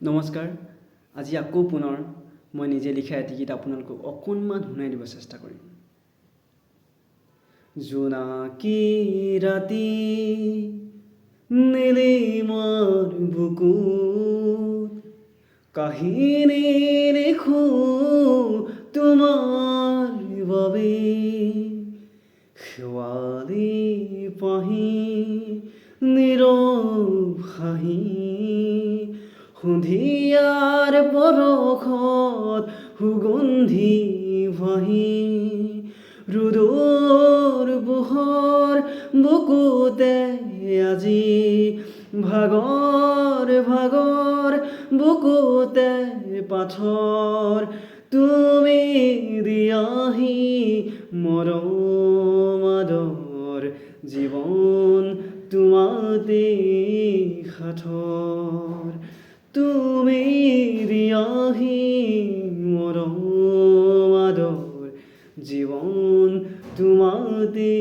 নমস্কাৰ। আজি আকৌ পুনৰ মই নিজে লিখা এটি গীত আপোনালোকক অকণমান শুনাই দিব চেষ্টা কৰিম। জোনাকী ৰাতি নীলিমাৰ বুকুত কাহিনী লিখোঁ তোমাৰ বাবে। শেৱালি পাহি নীৰৱ হাঁহি সন্ধিয়াৰ বৰষত সুগন্ধি ভাহি ৰ'দৰ পোহৰ বুকুতে আজি ভাগৰ ভাগৰ বুকুতে পাথৰ তুমি দিয়াহি মৰম আদৰ জীৱন তোমাতে সাথৰ তুমি দিয়াহি মৰম আদৰ জীৱন তোমাতে